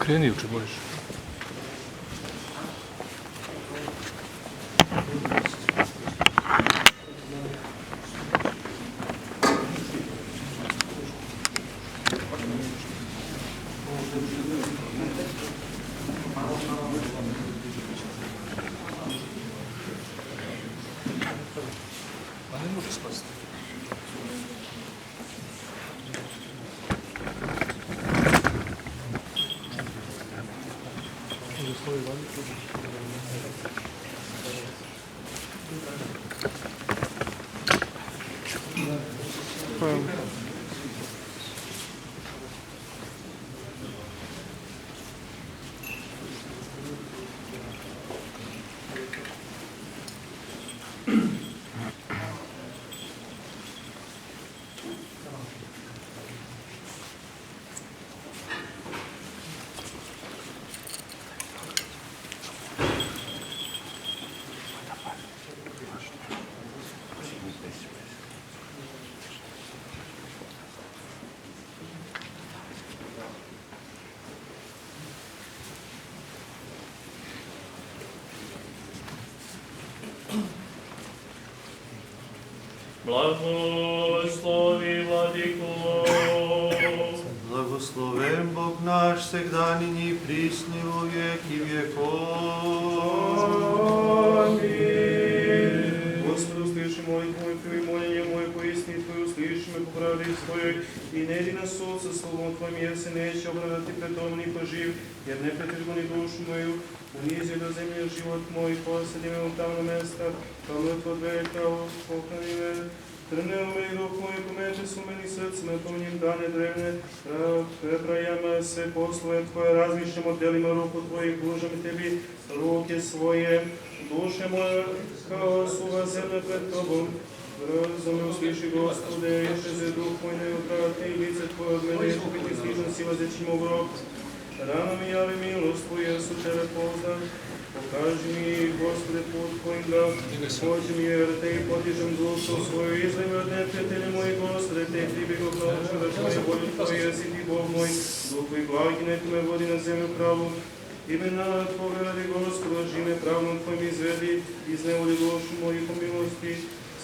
Kreni uče, možeš. Pa ne može spasti. Blagoslovi, Vladiko. Blagosloven Bog naš, segdanin i prisni u vijek i vjekov. Amin. Gospodu, usliši molitvu moju, primi moljenje moje po istini Tvoju, usliši me po pravdi svojoj i ne di nas sud sa slovom Tvojim, jer se neće obradati pred Tobom ni poživ, jer ne pretrgoni dušu moju, unizio do zemlje život moj, posadi me u tamno mesta, kao mrtvo od veka, pohrani me. Trne u meni duh moj, pomeče su meni srce, napominjem dane drevne, prebrajam se poslove Tvoje, razmišljam o delima ruku Tvojih, pružam Tebi ruke svoje, duše moje kao suva zemlja pred Tobom. Brzo me usliši, Gospode, više se duh moj ne utrati, i lice Tvoje od mene, biti stižan silazećim u grob. Rano mi javi milost Tvoju, jer su Tebe poznam. Pokaži mi, Gospode, put kojim da pođem, jer Te i podižem dušu svoju, izlemi od neprijatelja moji, Gospode, Te i pribjegom naučim da Tvoje volju Tvoje, jer si Ti Bog moj, duh i blagi, nek me vodi na zemlju pravu. Imena Tvoga radi, Gospoda, žime pravnom Tvojim izvedi, iz nevolje dušu moju po milosti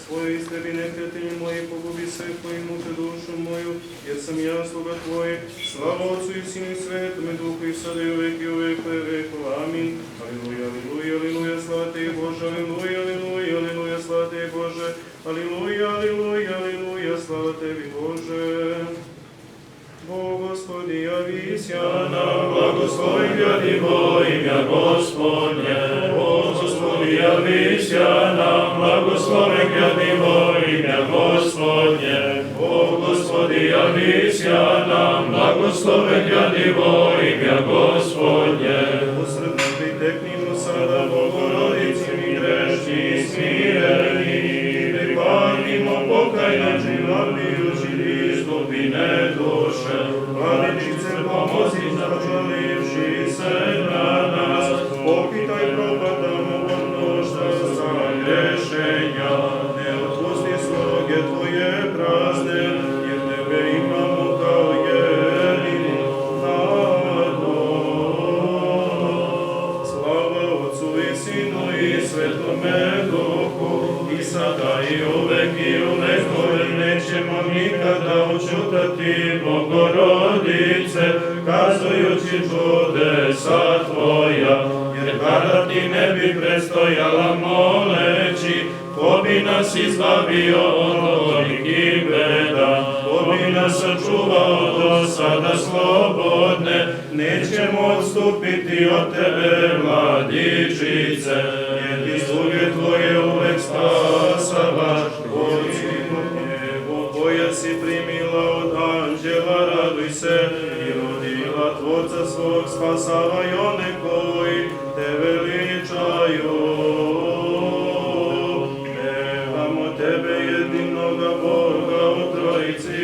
svoje istrebi, neprijatelji moji, pogubi sve koji muče dušu moju, jer sam ja sluga Tvoje. Slava Otcu i Sinu i Svetome Duhu, i sada i uvek i uvek vekov. Amin. Aleluja, aleluja, aleluja, slava Te Bože, aleluja, aleluja, aleluja, slava Te Bože, aleluja, aleluja, aleluja, slava Tebi Bože. Bog Gospodi, javися nam, blagoslovi gradimo imja Gospodnje. Bog Gospodi, javися nam, blagoslovi gradimo imja Gospodnje. Bog Gospodi, javися nam, blagoslovi gradimo imja Gospodnje. Usredno priteknimo sada Bogorodici mi grešni i smireni, pripavni je živa pijući izgubine duše, Vladinice pomozi začalivši se na nas, popitaj propadamo od mnoštva zagrešenja, ne otpusti sloge Tvoje prazne, jer Tebe imamo kao jedinu nadu. Slava Otcu i Sinu i Svetome Duhu, i sada i uvek nećemo nikada učutati, Bogorodice, kazujući čudesa Tvoja, jer kada Ti ne bi prestojala moleći, ko bi nas izbavio od tolikih beda, ko bi nas sačuvao do sada slobodne, nećemo odstupiti od Tebe, Vladičice, jer Ti sluge Tvoje uvek spasavaš, koja si primila od anđela, raduj se, i rodila Tvorca svog, spasavaj one koji Te veličaju. Pevamo Tebe, jedinoga Boga u Trojici,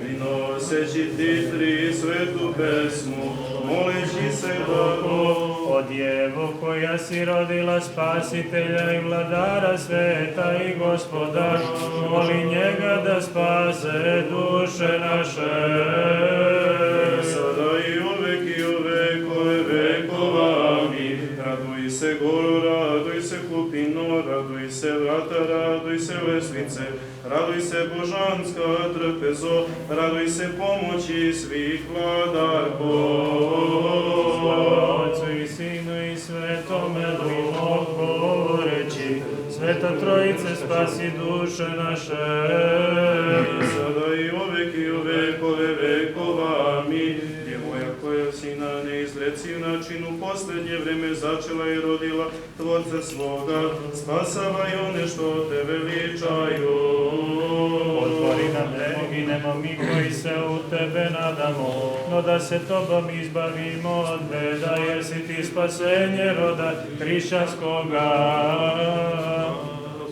i noseći Ti tri svetu pesmu, moleći se tako. O Djevo koja si rodila Spasitelja i Vladara sveta i Gospoda, moli njega da spase duše naše. Sada i uvek vekove vekova, amin. Raduj se goro, raduj se kupino, raduj se vrata, raduj se lesvice, raduj se božanska trpezo, raduj se pomoći svih vladarko. Otcu i Sinu i Svetome Duhu, govoreći, Sveta Trojice, spasi duše naše. Sada i uvek vekove vekova, amin. Djevoja koja si na neizreciv način u posljednje vreme začela i rodila Tvorca svoga, spasavaj one što Te veličaju. Otvori nam ne poginemo mi koji se u Tebe nadamo, no da se Tobom izbavimo od beda, jer si Ti spasenje roda hrišćanskoga.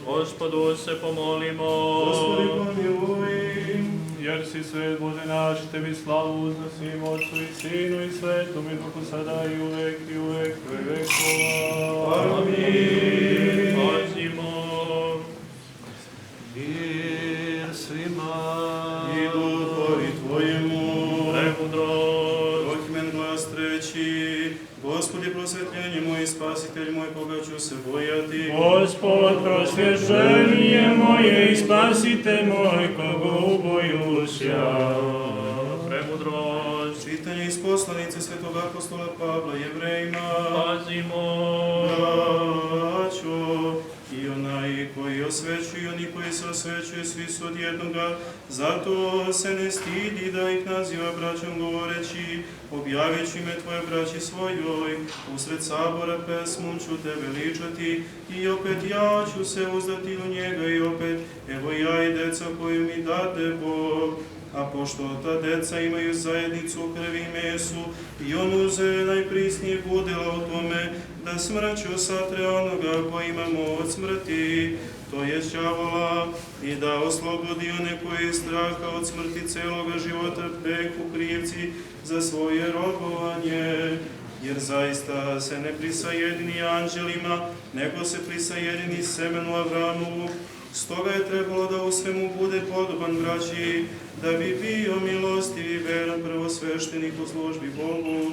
Gospodu se pomolimo. Gospodi pomiluj. Jer si svet Bože naš, Tebi slavu uznosimo, Otcu i Sinu i Svetom i Duhu, sada i uvek vekova. Amin. Pazimo. Mir svima. I Duhovi Tvojemu. Premudrost. Ohmen glas treći. Gospodi prosvetljenje moj, Spasitelj moj, koga ću se bojati. Gospod, prosvježenje moje i spasite moj, koga ubojuša. Premudrost. Čitanje iz poslanice Svetog apostola Pavla Jevrejima. Pazimo. Braćo, i onaj koji osvećuje i oni koji se osvećuje, svi su od jednoga, zato se ne stidi da ih naziva braćom, govoreći, objavit ime Tvoje braći svojoj, usred sabora pesmom ću Te veličati, i opet ja ću se uzdati u njega, i opet, evo ja i deca koju mi dade Bog. A pošto ta deca imaju zajednicu u krvi i mesu, i on uze najprisnijeg udjela u tome, da smrću satre onoga koji ima moć smrti, to je đavola, i da oslobodi one koji straha od smrti celoga života peku krivci za svoje robovanje. Jer zaista se ne prisajedini anđelima, nego se prisajedini semenu Avramovu. Stoga je trebalo da u svemu bude podoban braći, da bi bio milostiv i veran prvosveštenik u službi Bogu,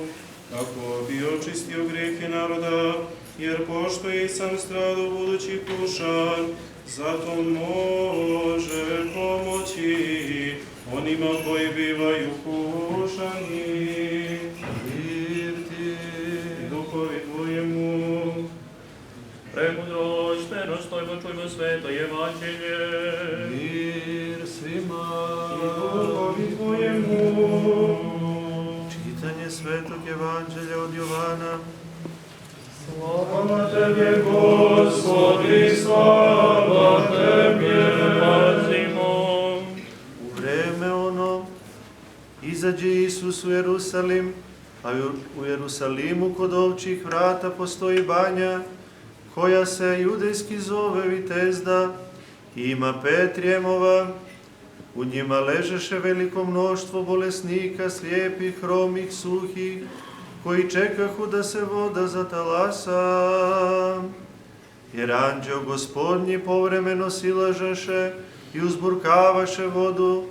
kako bi očistio grehe naroda, jer pošto je i sam stradao budući kušan, zato može pomoći onima koji bivaju kušani. Mir Ti, Duhovi Tvojemu. Premudrost. Stojmo, čujmo sveto evanđelje. Mir svima. Duhovi Tvojemu. Čitanje Svetog Evanđelja od Jovana. Slava Tebe, Gospodi, slava Tebe. Pazimo. U vreme ono, izađe Isus u Jerusalim, a u Jerusalimu kod ovčjih vrata postoji banja, koja se judejski zove Vitezda, ima 5 rjemova, U njima ležeše veliko mnoštvo bolesnika, slijepih, hromih, suhih, koji čekahu da se voda zatalasa. Jer anđeo Gospodnji povremeno silažaše i uzburkavaše vodu,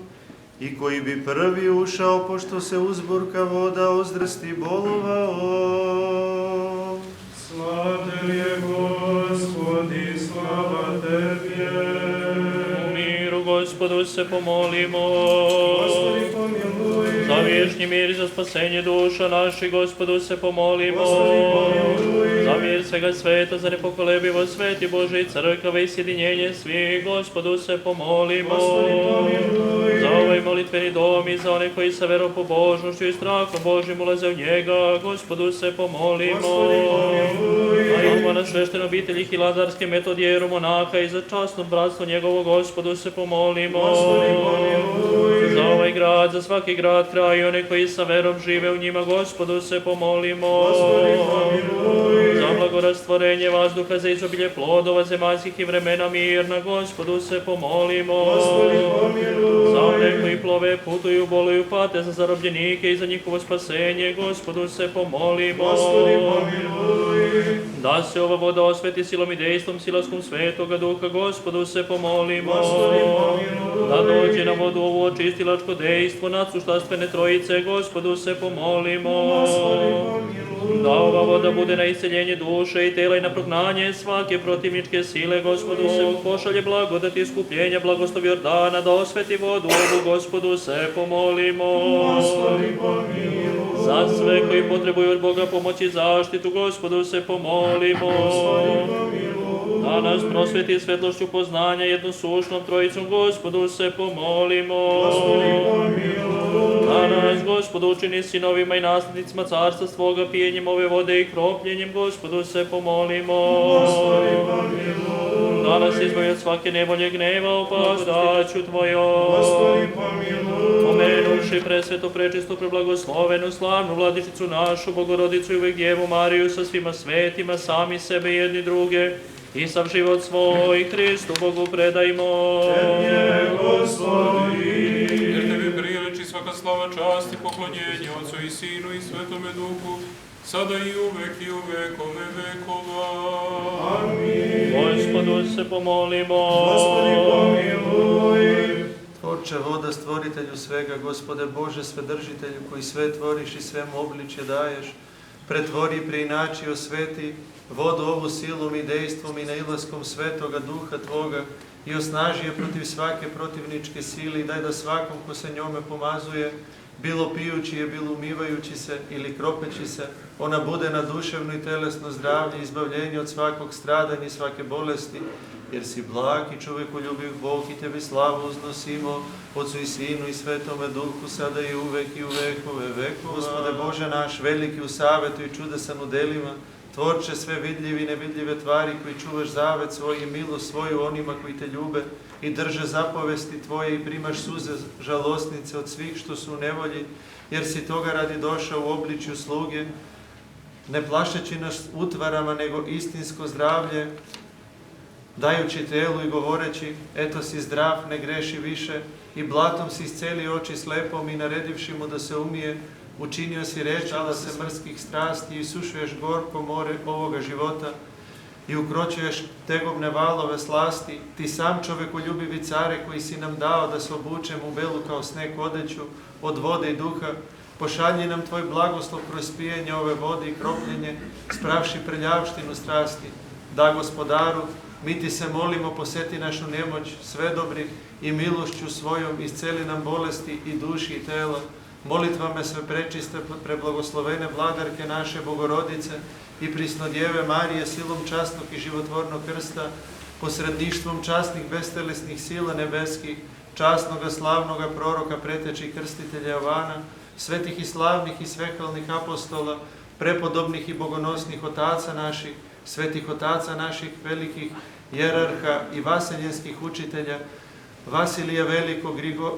i koji bi prvi ušao, pošto se uzburka voda, ozdrasti bolovao. Slava Tebi je, Gospodi, slava Tebi je. U miru Gospodu se pomolimo. Gospodi pomiluj. Za vječni mir i za spasenje duša naših Gospodu se pomolimo. Gospodi pomiluj. Za mir svega sveta, za nepokolebivo sveti Božji crkve i sjedinjenje svih Gospodu se pomolimo. Gospodi pomiluj. Za ovaj molitveni dom i za one koji sa veropobožnošću i strahom Božjim ulaze u njega, Gospodu se pomolimo. Gospodi pomiluj. A Jova na svešteno obitelji Hilandarske Metodijeru monaha i za časno bratstvo njegovo, Gospodu se pomolimo. Gospodi pomiluj. Za ovaj grad, za svaki grad, kraj i one koji sa verom žive u njima, Gospodu se pomolimo. Gospodi pomiluj. Za blagorastvorenje vazduha, za izobilje plodova zemaljskih i vremena mirna, Gospodu se pomolimo. Gospodi pomiluj. Za one koji plove, putuju, boluju, pate, za zarobljenike i za njihovo spasenje, Gospodu se pomolimo. Gospodi pomiluj. Da se ova voda osveti silom i dejstvom silaskom Svetoga Duha, Gospodu se pomolimo. Gospodi pomiluj. Da dođe na vodu ovo očistilačko dejstvo nadsuštastvene trojice, Gospodu se pomolimo. Gospodi pomiluj. Da ova voda bude na isceljenje duše i tela i na prognanje svake protivničke sile, Gospodu se pošalje blagodat iskupljenja, blagoslov Jordana, da osveti vodu ovu, Gospodu se pomolimo. Gospodi pomiluj. Za sve koji potrebuju od Boga pomoć i zaštitu, Gospodu se pomolimo. Gospodi pomiluj. Da nas prosveti svetlošću poznanja jednosušnom trojicom, Gospodu se pomolimo. Gospodi pomiluj. Da nas, Gospodu, učini sinovima i naslednicima carstva svoga, pijenjem ove vode i kropljenjem, Gospodu se pomolimo. Gospodi pomiluj. Da nas izbavi od svake nevolje, gneva, opasnošću Tvojom. Gospodi pomiluj. Pomenuši presveto, prečisto, preblagoslovenu, slavnu Vladičicu našu, Bogorodicu i uvek Djevu Mariju sa svima svetima, sami sebe i jedni druge, i sav život svoj Hristu Bogu predajmo. Tebi, Gospodi. Jer Tebi priliči svaka slava, čast i poklonjenje Otcu i Sinu i Svetome Duhu, sada i u vekove vekova. Amin. Gospodu se pomolimo. Gospodi pomiluj. Tvorče voda, stvoritelju svega, Gospode Bože, svedržitelju, koji sve tvoriš i svemu obličje daješ, pretvori, preinači, osveti vodu ovu silom i dejstvom i nailaskom Svetoga Duha Tvoga i osnaži je protiv svake protivničke sile i daj da svakom ko se njome pomazuje, bilo pijući je, bilo umivajući se ili kropeći se, ona bude na duševno i telesno zdravlje i izbavljenje od svakog stradanja i svake bolesti, jer si blag i čovekoljubiv Bog i Tebi slavu uznosimo, Otcu i Sinu i Svetome Duhu, sada i uvek i u vekove vekova. Gospode Bože naš, veliki u savetu i čudesan u delima, Tvorče sve vidljive i nevidljive tvari koji čuvaš zavet svoj i milost svoju onima koji Te ljube i drže zapovesti Tvoje i primaš suze žalosnice od svih što su u nevolji, jer si toga radi došao u obličju sluge, ne plašeći nas utvarama, nego istinsko zdravlje, dajući telu i govoreći, eto si zdrav, ne greši više, i blatom si iscelio oči slepom i naredivši mu da se umije, učinio si reč, da se mrskih strasti i sušuješ gorko more ovoga života i ukročuješ tegobne valove slasti, ti sam čovekoljubivi care koji si nam dao da se obučemo u belu kao sneg odeću od vode i duha, pošalji nam Tvoj blagoslov kroz pijenje ove vode i kropljenje, spravši prljavštinu strasti. Da, Gospodaru, mi Ti se molimo, poseti našu nemoć, sve dobrih i milošću svojom, isceli nam bolesti i duši i tela. Molitvame sve prečiste, preblagoslovene vladarke naše Bogorodice i prisnodjeve Marije, silom časnog i životvornog krsta, posredništvom časnih bestelesnih sila nebeskih, časnoga slavnoga proroka, preteče i krstitelja Jovana, svetih i slavnih i svehalnih apostola, prepodobnih i bogonosnih otaca naših, svetih otaca naših, velikih jerarha i vaseljenskih učitelja, Vasilija Velikog,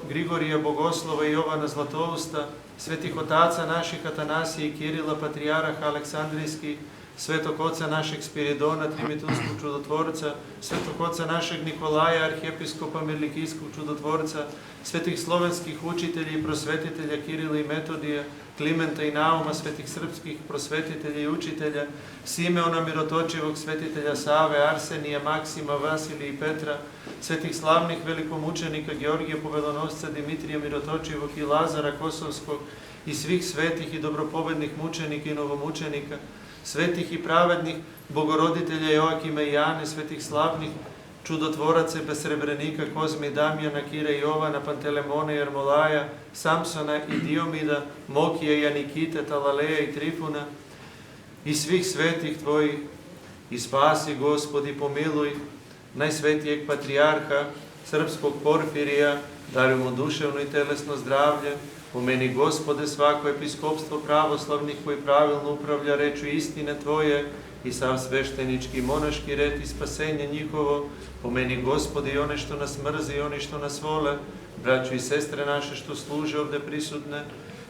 Grigorija Bogoslova i Jovana Zlatousta, svetih otaca naših Atanasija i Kirila, patrijarha Aleksandrijskih, Svetog oca našeg Spiridona, Trimitunskog čudotvorca, Svetog oca našeg Nikolaja, arhijepiskopa Mirlikijskog čudotvorca, svetih slovenskih učitelja i prosvetitelja Kirila i Metodija, Klimenta i Nauma, svetih srpskih prosvetitelja i učitelja, Simeona Mirotočivog, svetitelja Save, Arsenija, Maksima, Vasilija i Petra, svetih slavnih velikomučenika Georgija Povedonosca, Dimitrija Mirotočivog i Lazara Kosovskog i svih svetih i dobropovednih mučenika i novomučenika, svetih i pravednih bogoroditelja Joakima i Jane, svetih slavnih čudotvoraca Besrebrenika, Kozme i Damjana, Kira i Jovana, Pantelemona i Armolaja, Samsona i Diomida, Mokija i Anikite, Talaleja i Trifuna i svih svetih tvojih, i spasi, Gospodi, pomiluj najsvetijeg patrijarha srpskog Porfirija, daruj mu duševno i telesno zdravlje, pomeni, Gospode, svako episkopstvo pravoslavnih koji pravilno upravlja reču istine Tvoje i sav sveštenički i monaški red i spasenje njihovo, pomeni, Gospode, i one što nas mrze i one što nas vole, braću i sestre naše što služe ovde prisutne,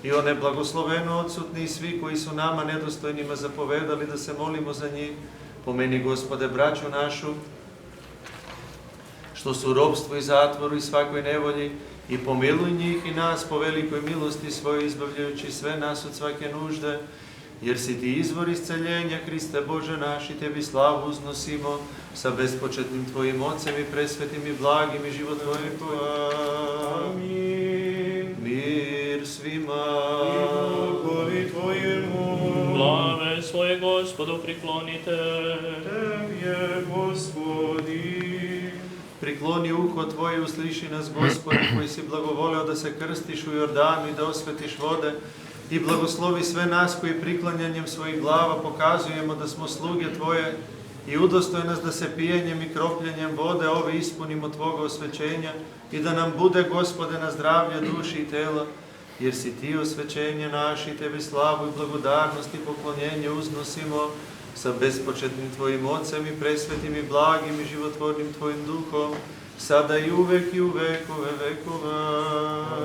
i one blagosloveno odsutni i svi koji su nama nedostojnima zapovedali da se molimo za njih, pomeni, Gospode, braću našu, što su u ropstvu i zatvoru i svakoj nevolji, i pomiluj njih i nas po velikoj milosti svojoj, izbavljajući sve nas od svake nužde, jer si ti izvor isceljenja, Hriste Bože naš, i tebi slavu uznosimo sa bespočetnim tvojim Ocem i presvetim i blagim i životvornim. Amin. Mir svima. Bogovi Tvojemu. Glave svoje Gospodu priklonite. Tebje, Gospodi. Prikloni uho Tvoje, usliši nas, Gospode, koji si blagovoleo da se krstiš u Jordanu i da osvetiš vode, i blagoslovi sve nas koji priklanjanjem svojih glava pokazujemo da smo sluge Tvoje, i udostoj nas da se pijenjem i kropljenjem vode ove ispunimo Tvoga osvećenja i da nam bude, Gospode, na zdravlje duši i tela, jer si Ti osvećenje naše i Tebi slavu i blagodarnost i poklonjenje uznosimo sa bespočetnim Tvojim Ocem i presvetim i blagim i životvornim Tvojim Duhom, sada i u vekove vekova.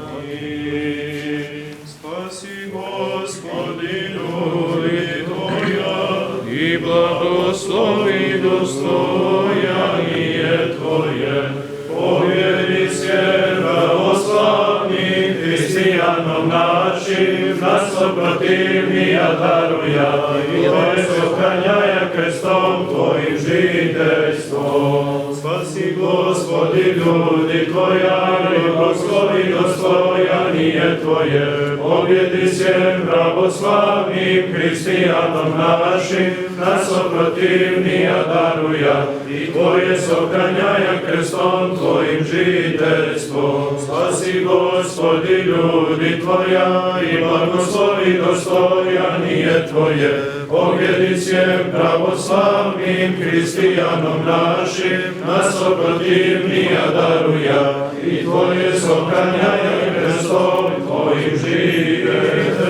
Amin. Spasi, Gospodi, ljudi Tvoja, I blagoslovi dostojan je Tvoje, povjeri se pravoslavnim hristijanom našim, nas protivnija daruja, i Tvoje sokranjaja krstom Tvojim žiteljstvom. Spasi, Gospodi, ljudi Tvoja, i blagoslovi dostojan je Tvoje, pobjedi se pravoslavnim hristijanom našim, nas protivnija daruja, i Tvoje sokranjaja krstom Tvojim žiteljstvom. Spasi, Gospodi, ljudi Tvoja, i blagoslovi dostojan je Tvoje, pobjedi se pravoslavnim hristijanom našim, nas protivnija daruja, i Tvoje sokranjaja krstom Tvojim žiteljstvom.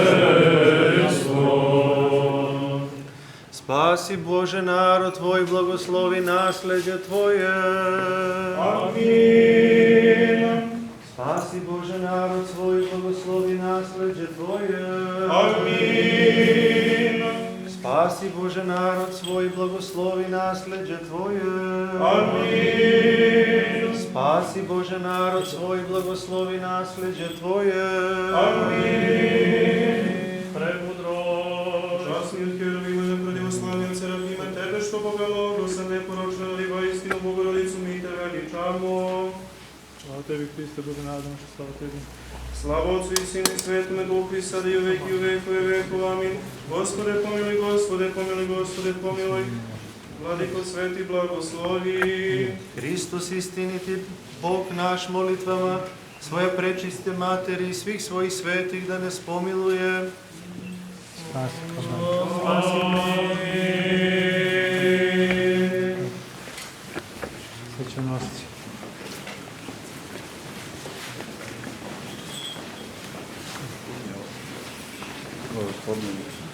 Spasi, Bože, narod Tvoj, blagoslovi nasleđe Tvoje. Amin. Spasi, Bože, narod svoj, blagoslovi nasleđe Tvoje. Amin. Spasi, Bože, narod svoj, blagoslovi nasleđe Tvoje. Amin. Spasi, Bože, narod svoj, blagoslovi nasleđe Tvoje. Amin. Pремудрость. Časni od Heruvima i nepredioslavljen Serafime, Tebe što Boga logosa neporočna liva istinu Bogorodicu mi Te veličamo. Slava Tebi, Hriste, Bože, nadam se, slava Tebi. Slava Otcu i Sinu i Svetome Duhu i sada i u veki u vekove vekova. Amin. Gospode pomiluj, Gospode pomiluj, Gospode pomiluj. Vladiko sveti blagoslovi. Hristos istiniti, Bog naš, molitvama svoje prečiste materi i svih svojih svetih da nas pomiluje. Svećenosci. Ovo je podmeni.